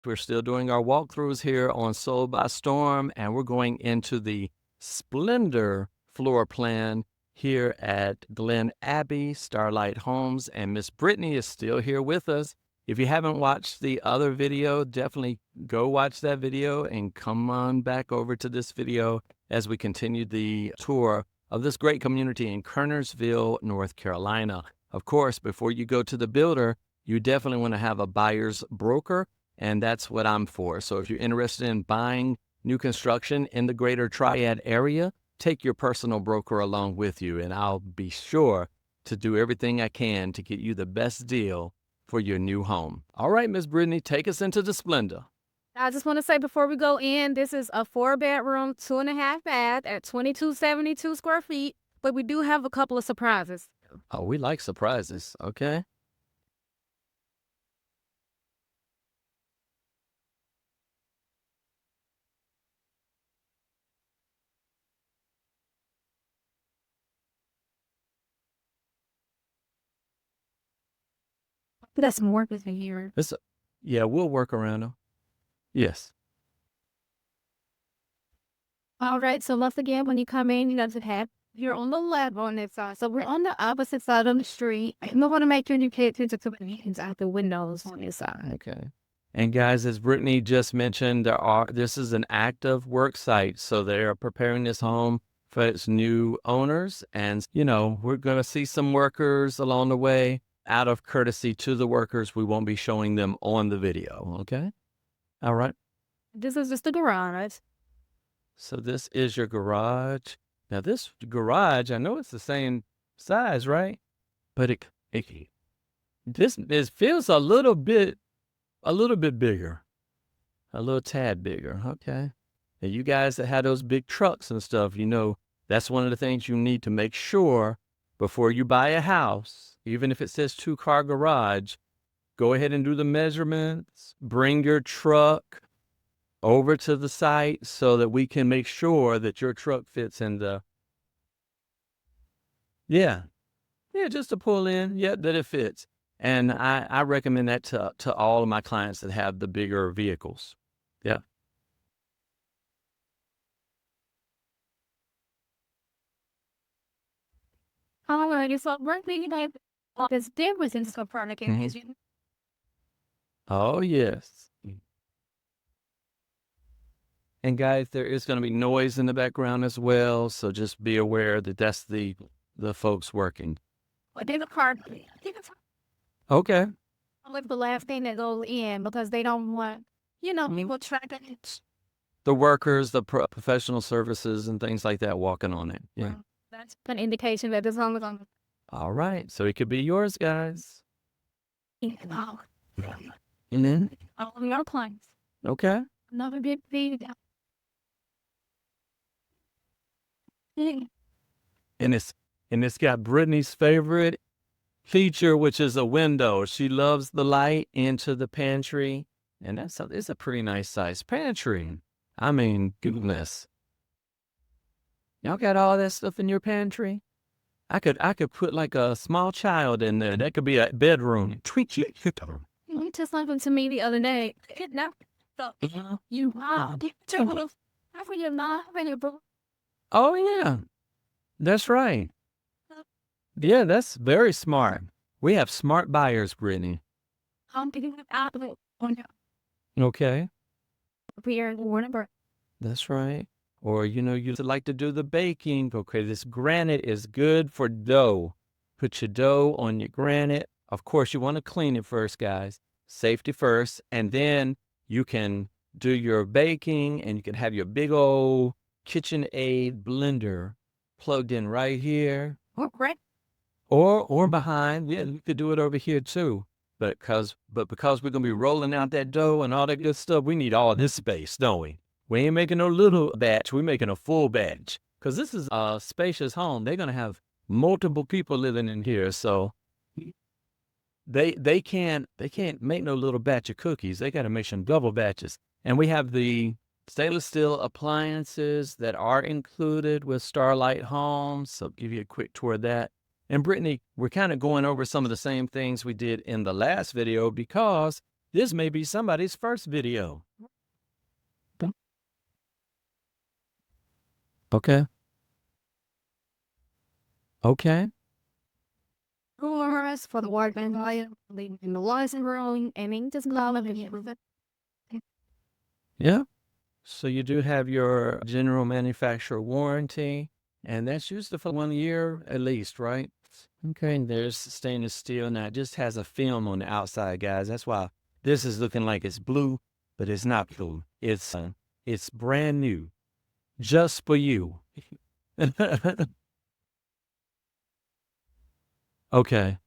We're still doing our walkthroughs here on Sold by Storm, and we're going into the Splendor floor plan here at Glen Abbey, Starlight Homes, and Miss Brittany is still here with us. If you haven't watched the other video, definitely go watch that video and come on back over to this video as we continue the tour of this great community in Kernersville, North Carolina. Of course, before you go to the builder, you definitely want to have a buyer's broker, and that's what I'm for. So if you're interested in buying new construction in the greater Triad area, take your personal broker along with you, and I'll be sure to do everything I can to get you the best deal for your new home. All right, Miss Brittany, take us into the Splendor. I just want to say before we go in, this is a 4-bedroom, 2.5 bath at 2272 square feet, but we do have a couple of surprises. Oh, we like surprises. Okay. That's more than here. Yeah, we'll work around them. Yes. All right, so once again, when you come in, you have you're on the left on this side. So we're on the opposite side of the street. I'm going to make sure you pay attention to the views out the windows on this side. Okay. And guys, as Brittany just mentioned, this is an active work site. So they are preparing this home for its new owners. And, we're going to see some workers along the way. Out of courtesy to the workers, we won't be showing them on the video. Okay. All right. This is just the garage. So this is your garage. Now this garage, I know it's the same size, right? But it feels a little bit bigger, a little tad bigger. Okay. And you guys that have those big trucks and stuff, that's one of the things you need to make sure before you buy a house, even if it says 2-car garage, go ahead and do the measurements, bring your truck over to the site so that we can make sure that your truck fits in just to pull in, that it fits. And I recommend that to all of my clients that have the bigger vehicles. Yeah. All right, so Brittany, there's difference in the product. Oh, yes. And guys, there is going to be noise in the background as well, so just be aware that that's the folks working. But there's a car. Okay. Like the last thing that goes in because they don't want, people tracking it. The workers, the professional services and things like that walking on it. Yeah. Well, that's an indication that this home is on. All right. So it could be yours, guys. And then? All of your clients. Okay. Another big video. And it's got Brittany's favorite feature, which is a window. She loves the light into the pantry, and it's a pretty nice size pantry. I mean, goodness. Y'all got all that stuff in your pantry? I could put like a small child in there. That could be a bedroom. You just happened to me the other day. You are. Oh yeah, that's right. Yeah, that's very smart. We have smart buyers, Brittany. Okay. That's right. Or, you like to do the baking. Okay, this granite is good for dough. Put your dough on your granite. Of course, you want to clean it first, guys. Safety first. And then you can do your baking, and you can have your big old KitchenAid blender plugged in right here. Or behind. Yeah, you could do it over here too. But because we're going to be rolling out that dough and all that good stuff, we need all this space, don't we? We ain't making no little batch. We're making a full batch. Because this is a spacious home. They're going to have multiple people living in here. So they can't make no little batch of cookies. They got to make some double batches. And we have the stainless steel appliances that are included with Starlight Homes. So I'll give you a quick tour of that. And Brittany, we're kind of going over some of the same things we did in the last video because This may be somebody's first video. Okay. Okay. Doors for the workman volume, leaving in the washing room, and then just glove it. Yeah. So you do have your general manufacturer warranty, and that's usually for 1 year at least, right? Okay, and there's stainless steel. Now it just has a film on the outside, guys. That's why this is looking like it's blue, but it's not blue. It's brand new, just for you. Okay.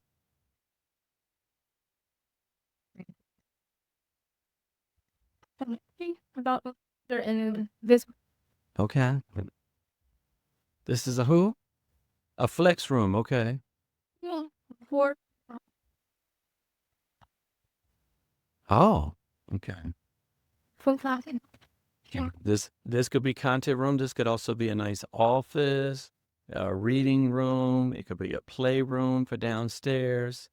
About and this Okay. This is a who? A flex room. Okay. for Oh, okay. closet. This could be content room. This could also be a nice office, a reading room. It could be a playroom for downstairs.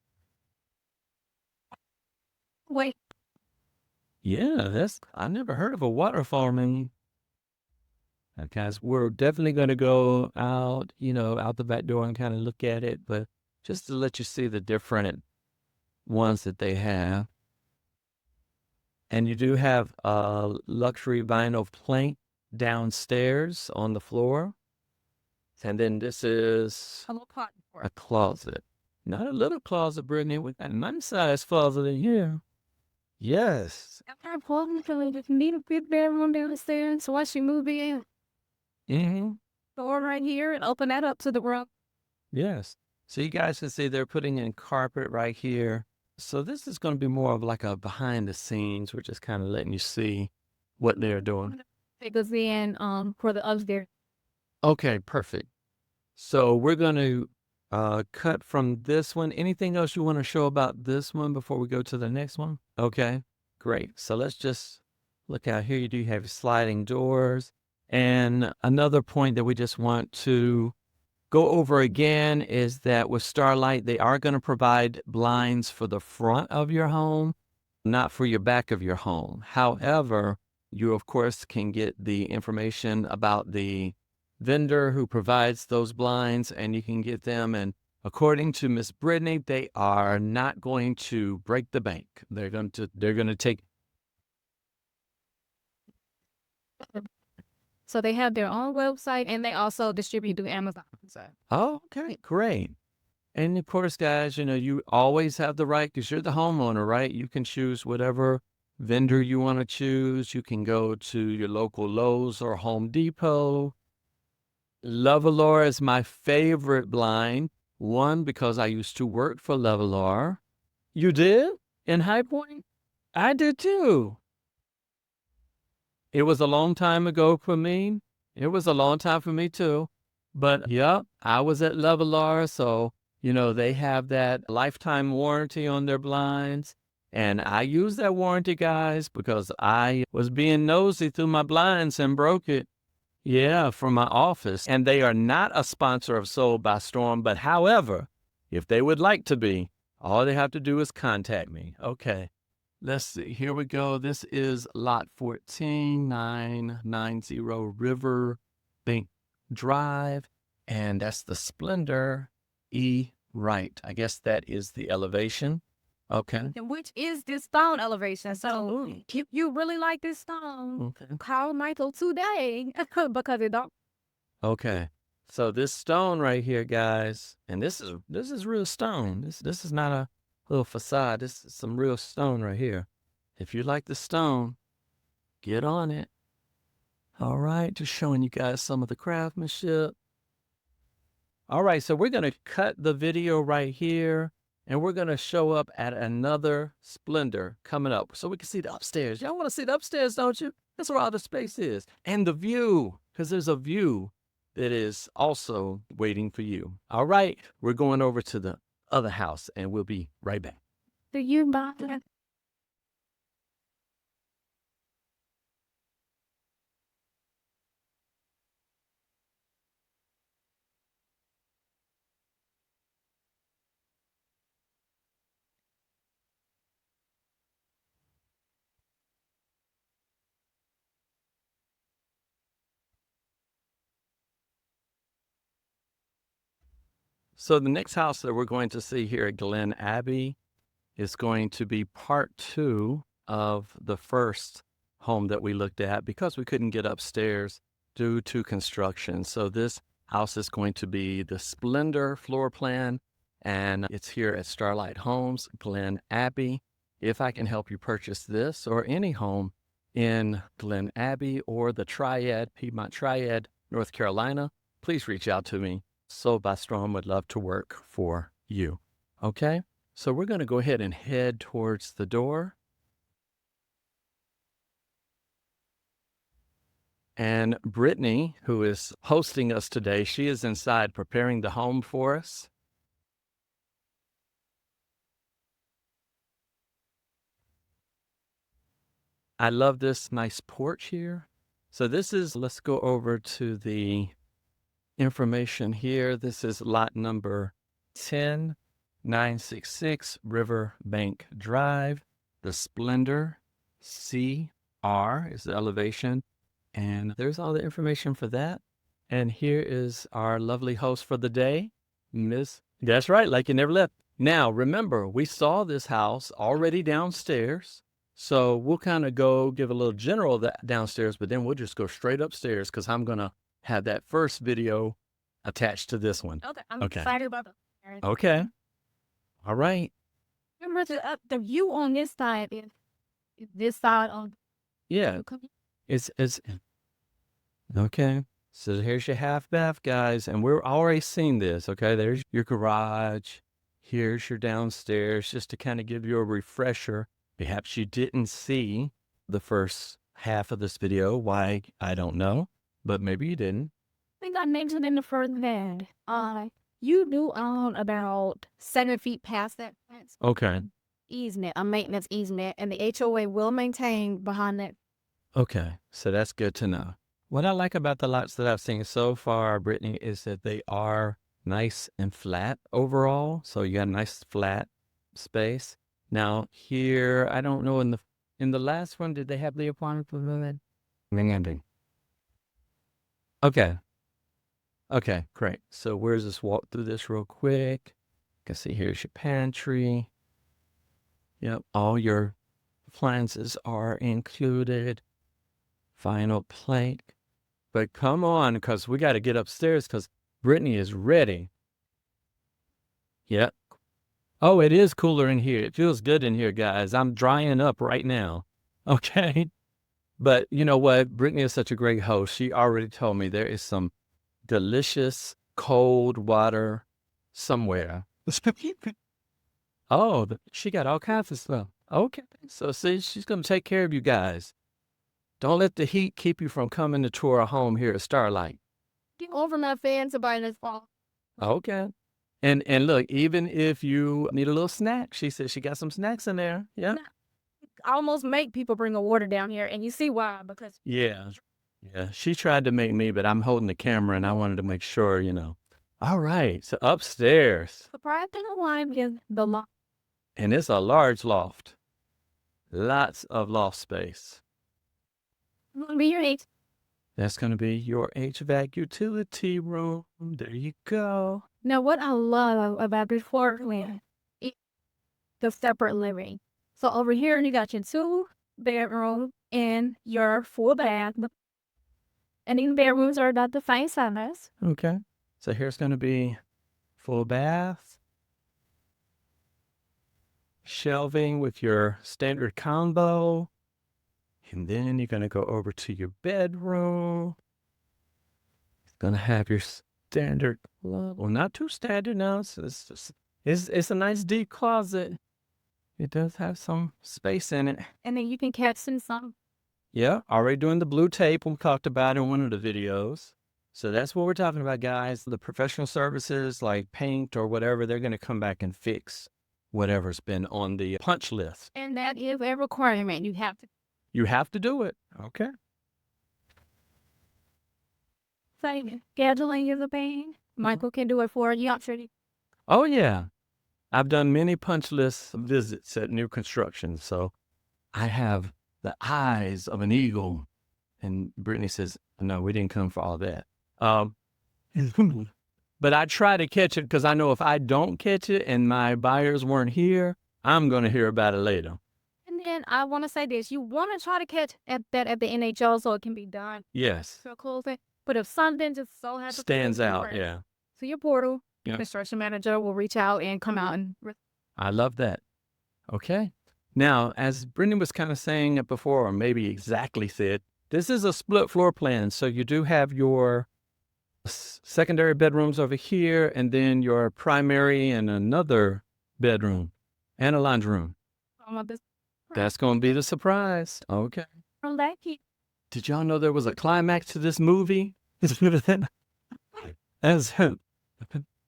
Wait, Yeah, I never heard of a waterfall menu. Guys, we're definitely going to go out, out the back door and kind of look at it, but just to let you see the different ones that they have. And you do have a luxury vinyl plank downstairs on the floor. And then this is a little cotton for a closet. Not a little closet, Brittany. We got a nice size closet in here. Yes. After I pulled him, so just need a big bedroom downstairs. So once you move in, Mm-hmm. door right here and open that up to the room. Yes. So you guys can see they're putting in carpet right here. So this is going to be more of like a behind the scenes. We're just kind of letting you see what they're doing. Take us in for the upstairs. Okay, perfect. So we're going to cut from this one. Anything else you want to show about this one before we go to the next one? Okay, great. So let's just look out here. You do have sliding doors. And another point that we just want to go over again is that with Starlight, they are going to provide blinds for the front of your home, not for your back of your home. However, you, of course, can get the information about the vendor who provides those blinds, and you can get them. And according to Miss Brittany, they are not going to break the bank. They're going to take. So they have their own website and they also distribute through Amazon. So. Oh, okay, great. And of course, guys, you always have the right, because you're the homeowner, right? You can choose whatever vendor you want to choose. You can go to your local Lowe's or Home Depot. Levalor is my favorite blind. One, because I used to work for Levalor. You did? In High Point? I did too. It was a long time ago for me. It was a long time for me too. But yep, I was at Levalor, so they have that lifetime warranty on their blinds. And I used that warranty, guys, because I was being nosy through my blinds and broke it. Yeah, from my office. And they are not a sponsor of Sold by Storm, but however, if they would like to be, all they have to do is contact me. Okay. Let's see. Here we go. This is lot 14990 River Bank Drive. And that's the Splendor E right. I guess that is the elevation. Okay. And which is this stone elevation. So if you really like this stone, call Michael today because it don't. Okay. So this stone right here, guys, and this is real stone. This is not a little facade. This is some real stone right here. If you like the stone, get on it. All right, just showing you guys some of the craftsmanship. All right, so we're going to cut the video right here, and we're going to show up at another Splendor coming up so we can see the upstairs. Y'all want to see the upstairs, don't you? That's where all the space is. And the view, because there's a view that is also waiting for you. All right, we're going over to the other house, and we'll be right back. Do you buy that? So the next house that we're going to see here at Glen Abbey is going to be part 2 of the first home that we looked at because we couldn't get upstairs due to construction. So this house is going to be the Splendor floor plan, and it's here at Starlight Homes Glen Abbey. If I can help you purchase this or any home in Glen Abbey or the Triad, Piedmont Triad, North Carolina, please reach out to me. Sold by Storm would love to work for you. Okay? So we're going to go ahead and head towards the door. And Brittany, who is hosting us today, she is inside preparing the home for us. I love this nice porch here. So this is, let's go over to the information here. This is lot number 10966 Riverbank Drive. The Splendor CR is the elevation. And there's all the information for that. And here is our lovely host for the day, Miss. That's right, like you never left. Now, remember, we saw this house already downstairs. So we'll kind of go give a little general of that downstairs, but then we'll just go straight upstairs because I'm going to have that first video attached to this one. Okay, I'm Okay. excited about it. Okay. All right. Remember the view on this side is this side on. Yeah. It's okay. So here's your half bath, guys, and we're already seeing this. Okay, there's your garage. Here's your downstairs, just to kind of give you a refresher. Perhaps you didn't see the first half of this video. Why, I don't know, but maybe you didn't. I think I mentioned in the first bed. You do own about 7 feet past that fence. Okay. Easement, a maintenance easement, and the HOA will maintain behind that. Okay, so that's good to know. What I like about the lots that I've seen so far, Brittany, is that they are nice and flat overall. So you got a nice flat space. Now here, I don't know, in the last one, did they have the apartment pavilion? Okay. Okay, great. So where's this? Walk through this real quick. You can see here's your pantry. Yep, all your appliances are included. Final plate. But come on, because we got to get upstairs because Brittany is ready. Yep. Oh, it is cooler in here. It feels good in here, guys. I'm drying up right now. Okay. But you know what? Brittany is such a great host. She already told me there is some delicious cold water somewhere. Oh, she got all kinds of stuff. Okay. So see, she's going to take care of you guys. Don't let the heat keep you from coming to tour our home here at Starlight. Get over my fans about this fall. Okay. And look, even if you need a little snack, she said she got some snacks in there. Yeah. I almost make people bring a water down here, and you see why, because Yeah. Yeah. She tried to make me, but I'm holding the camera and I wanted to make sure, All right. So upstairs. the pride thing of wine is the loft. And it's a large loft. Lots of loft space. Gonna be your age. That's going to be your HVAC utility room. There you go. Now, what I love about this Floorplan is the separate living. So over here, you got your 2-bedroom and your full bath. And these bedrooms are about the same size. Okay. So here's going to be full bath. Shelving with your standard combo. And then you're going to go over to your bedroom. It's going to have your standard, well, not too standard now. It's a nice deep closet. It does have some space in it. And then you can catch some. Yeah, already doing the blue tape we talked about in one of the videos. So that's what we're talking about, guys. The professional services like paint or whatever, they're going to come back and fix whatever's been on the punch list. And that is a requirement. You have to do it. Okay. Say, scheduling is a pain. Michael can do it for you. I'm sure. Oh, yeah. I've done many punch list visits at new construction. So I have the eyes of an eagle. And Brittany says, no, we didn't come for all that. But I try to catch it because I know if I don't catch it and my buyers weren't here, I'm going to hear about it later. And then I want to say this: you want to try to catch that at the NHL so it can be done Yes. for closing. But if something just so happens Stands out. Yeah. to your portal, Yeah. construction manager will reach out and come out and. I love that. Okay. Now, as Brittany was kind of saying it before, or maybe exactly said, this is a split floor plan. So you do have your secondary bedrooms over here, and then your primary and another bedroom and a laundry room. That's going to be the surprise. Okay. Did y'all know there was a climax to this movie? That's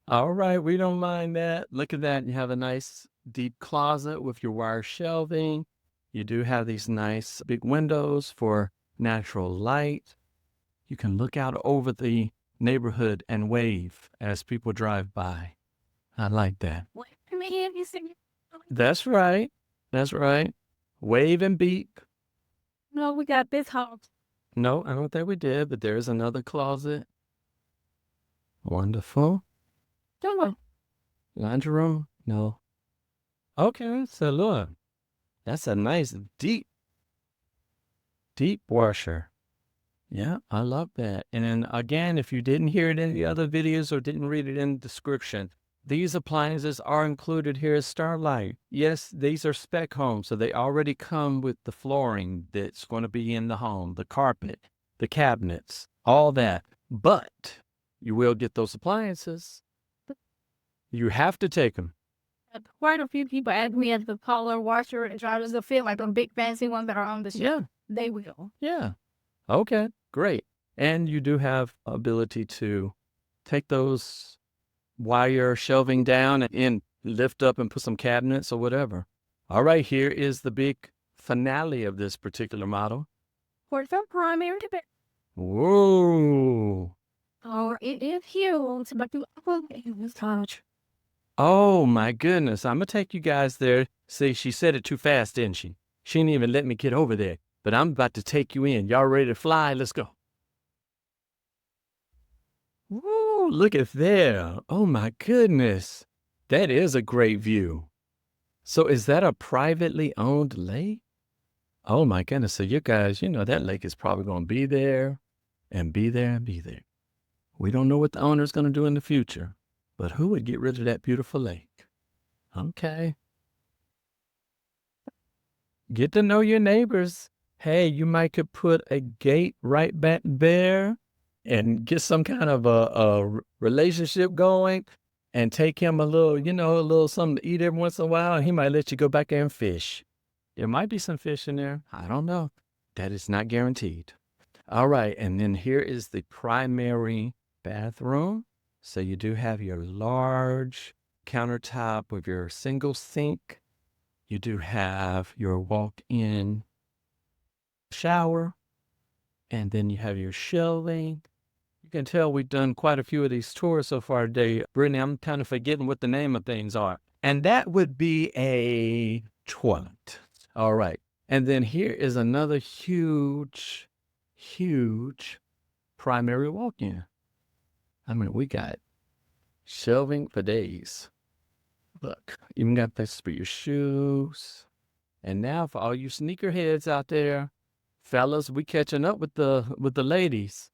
all right. We don't mind that. Look at that. You have a nice deep closet with your wire shelving. You do have these nice big windows for natural light. You can look out over the neighborhood and wave as people drive by. I like that. That's right. That's right. Wave and beep. No, we got this house. No, I don't think we did, but there's another closet. Wonderful. Don't know. Laundry room? No. Okay, so look. That's a nice deep washer. Yeah, I love that. And then again, if you didn't hear it in the other videos or didn't read it in the description, these appliances are included here at Starlight. Yes, these are spec homes, so they already come with the flooring that's going to be in the home, the carpet, the cabinets, all that. But you will get those appliances. You have to take them. Quite a few people ask me if the power washer and dryers will fit like the big fancy ones that are on the shelf. Yeah. They will. Yeah. Okay, great. And you do have ability to take those wire shelving down and lift up and put some cabinets or whatever. All right, here is the big finale of this particular model. For some primary bed. Whoa. Or it is huge, but you will touch. Oh my goodness. I'm going to take you guys there. See, she said it too fast, didn't she? She didn't even let me get over there. But I'm about to take you in. Y'all ready to fly? Let's go. Woo, look at there. Oh my goodness. That is a great view. So is that a privately owned lake? Oh my goodness. So you guys, you know, that lake is probably going to be there and be there and be there. We don't know what the owner's going to do in the future, but who would get rid of that beautiful lake? Okay. Get to know your neighbors. Hey, you might could put a gate right back there and get some kind of a relationship going and take him a little, you know, a little something to eat every once in a while. And he might let you go back there and fish. There might be some fish in there. I don't know. That is not guaranteed. All right. And then here is the primary bathroom. So you do have your large countertop with your single sink. You do have your walk-in shower, and then you have your shelving. You can tell we've done quite a few of these tours so far today. Brittany, I'm kind of forgetting what the name of things are. And that would be a toilet. All right. And then here is another huge, huge primary walk-in. I mean, we got shelving for days. Look, even got this for your shoes. And now for all you sneakerheads out there, fellas, we catching up with the ladies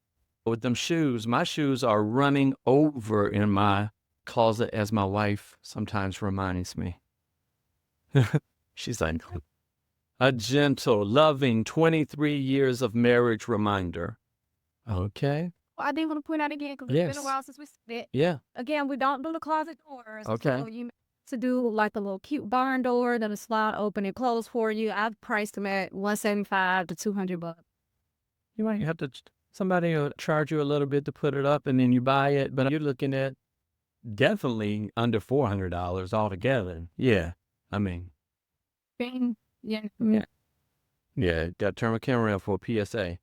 with them shoes. My shoes are running over in my closet, as my wife sometimes reminds me. She's like, a gentle, loving 23 years of marriage reminder. Okay. Well, I did want to point out again because it's been a while since we said it. Yeah. Again, we don't do the closet doors. Okay. So you to do like a little cute barn door that'll slide open and close for you. I've priced them at $175 to $200. You might have to, somebody will charge you a little bit to put it up and then you buy it, but you're looking at definitely under $400 altogether. Yeah. I mean. Yeah. Yeah. Got to turn my camera around for a PSA.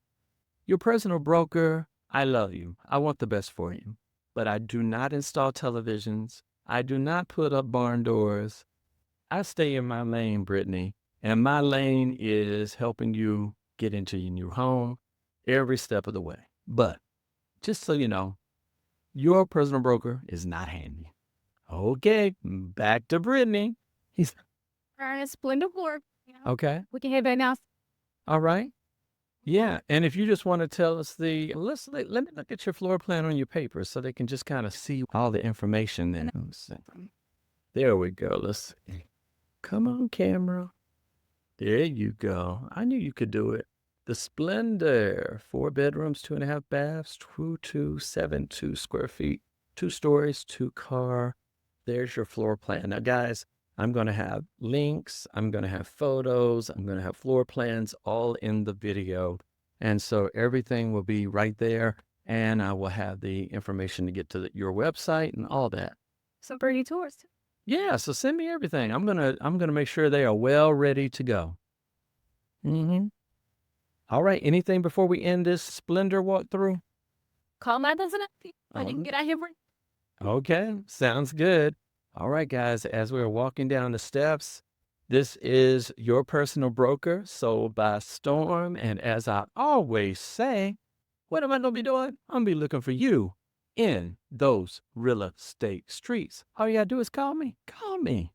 Your personal broker, I love you. I want the best for you. But I do not install televisions. I do not put up barn doors. I stay in my lane, Brittany. And my lane is helping you get into your new home every step of the way. But just so you know, Your personal broker is not handy. Okay, back to Brittany. He's Splendor floor. okay. We can have that now. All right. Yeah, and if you just want to tell us let me look at your floor plan on your paper so they can just kind of see all the information there. There we go. Let's see. Come on, camera. There you go. I knew you could do it. The Splendor, 4 bedrooms, 2.5 baths, 2272 square feet, 2 stories, 2 car. There's your floor plan. Now, guys, I'm going to have links. I'm going to have photos. I'm going to have floor plans all in the video. And so everything will be right there. And I will have the information to get to your website and all that. Some pretty tours. Yeah, so send me everything. I'm gonna make sure they are well ready to go. Mm-hmm. All right. Anything before we end this Splendor walkthrough? Call my doesn't I didn't get out here. Okay, sounds good. All right, guys. As we're walking down the steps, this is your personal broker, Sold by Storm. And as I always say, what am I gonna be doing? I'm gonna be looking for you in those real estate streets. All you gotta do is call me. Call me.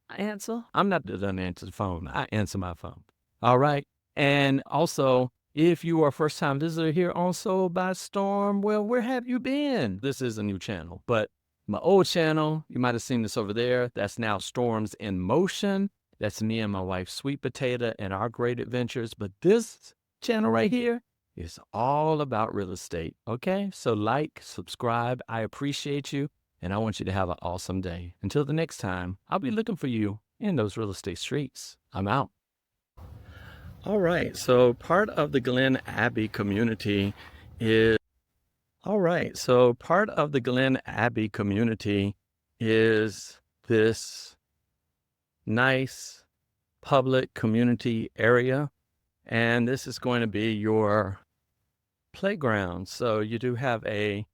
I answer. I'm not the done answer the phone. I answer my phone. All right. And also, if you are a first time visitor here on Sold by Storm, well, where have you been? This is a new channel, but my old channel, you might have seen this over there. That's now Storms in Motion. That's me and my wife, Sweet Potato, and our great adventures. But this channel right here is all about real estate. Okay. So like, subscribe. I appreciate you. And I want you to have an awesome day. Until the next time, I'll be looking for you in those real estate streets. I'm out. All right. So part of the Glen Abbey community is this nice public community area. And this is going to be your playground. So you do have a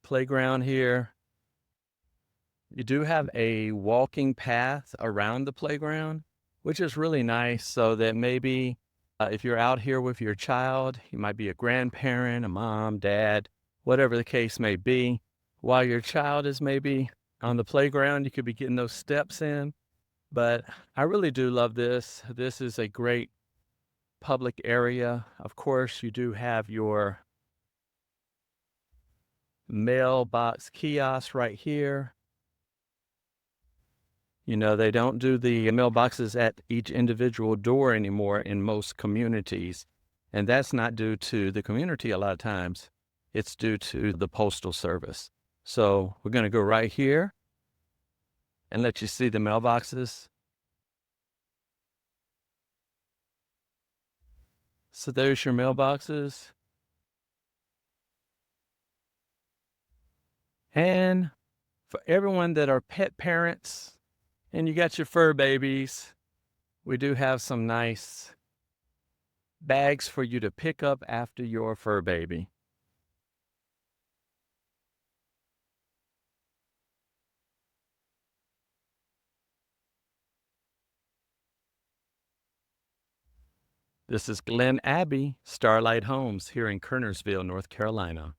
playground here. You do have a walking path around the playground, which is really nice so that maybe if you're out here with your child, you might be a grandparent, a mom, dad, whatever the case may be, while your child is maybe on the playground, you could be getting those steps in. But I really do love this. This is a great public area. Of course, you do have your mailbox kiosk right here. You know, they don't do the mailboxes at each individual door anymore in most communities. And that's not due to the community a lot of times. It's due to the postal service. So we're going to go right here and let you see the mailboxes. So there's your mailboxes. And for everyone that are pet parents and you got your fur babies, we do have some nice bags for you to pick up after your fur baby. This is Glen Abbey, Starlight Homes here in Kernersville, North Carolina.